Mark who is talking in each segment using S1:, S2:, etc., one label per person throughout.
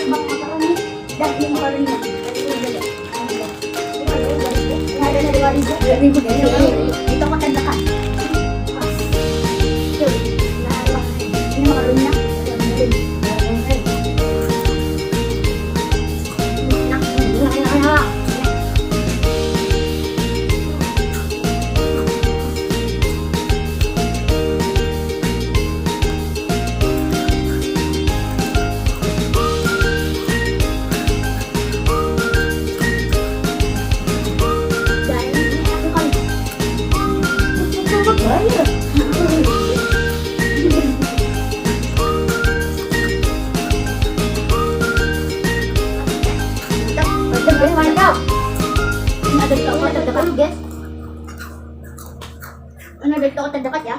S1: bang makaroni dan ini makaroninya. Ini ada 2.000 di toko terdekat. Ini makaroninya. Mantap. Ini ada di toko terdekat guys. Ini ada di toko terdekat ya.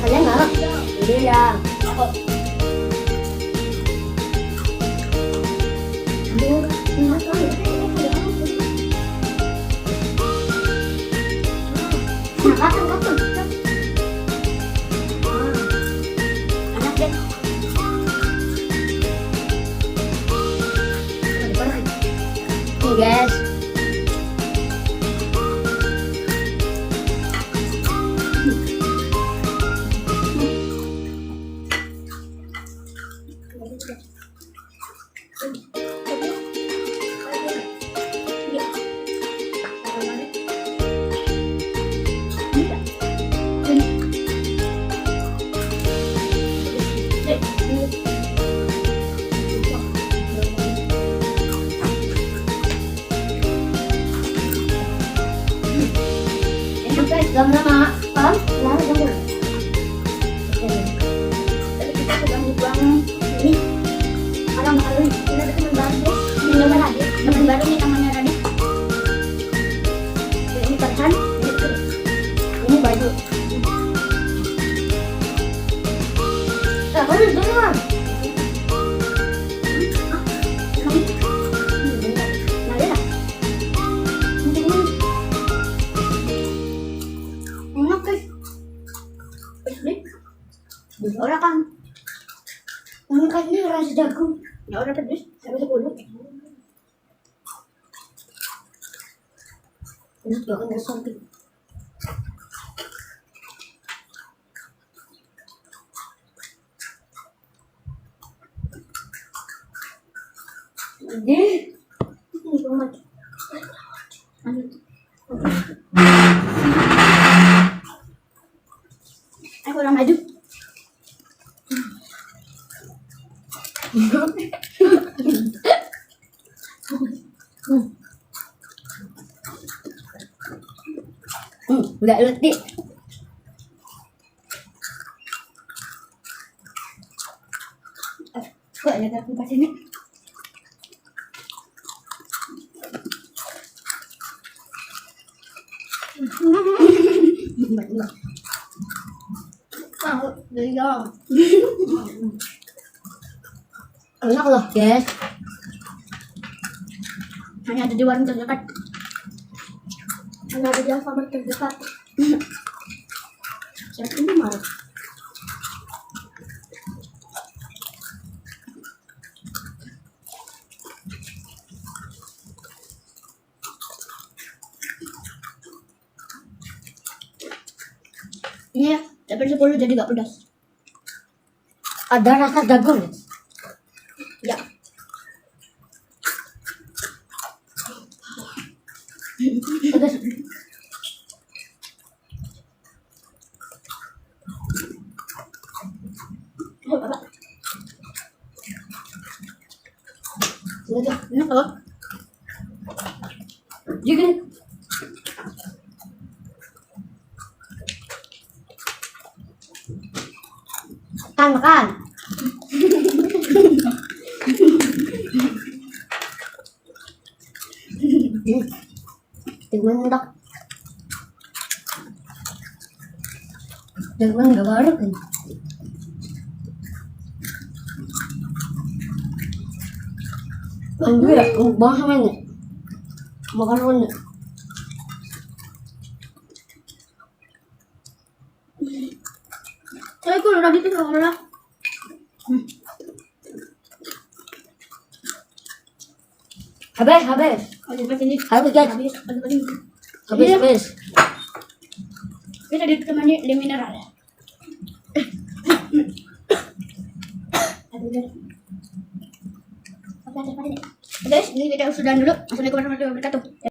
S1: Kalian mau? Iya. Kapan? Enak deh. Nih guys. Lama-lama, paham? Lama-lama. Tadi kita sudah buang ini. Orang baru, ini ada teman baru. Ini teman hadir, teman baru ini namanya Rani. Ini Farhan, ini baju. Kamu duluan. Orang kan ini rasa jagung. Ya udah pedes sampai 10. Ini juga kan sakit. Ini banget. Aku udah maju. Udah letih. Kok ada tempat ini? Enak loh guys. Hanya ada di warung terdekat. Hanya ada di Alfamart terdekat. Siapa ini marah? Ini ya, tapi 10 jadi gak pedas. Ada rasa jagung. Ya. Pedas. Oh, Bapak. Enak loh. Jadi makan. Tinggal mendak.
S2: Jagoan nggak baru kan? Ang gira, bangsa mana? Makan mana?
S1: Saya kok udah gitu kalau lah.
S2: Habis.
S1: Habis ini.
S2: Habis guys. Habis.
S1: Kita ditemani le mineral ya. Guys, ini kita sudah dulu. Assalamualaikum warahmatullahi wabarakatuh.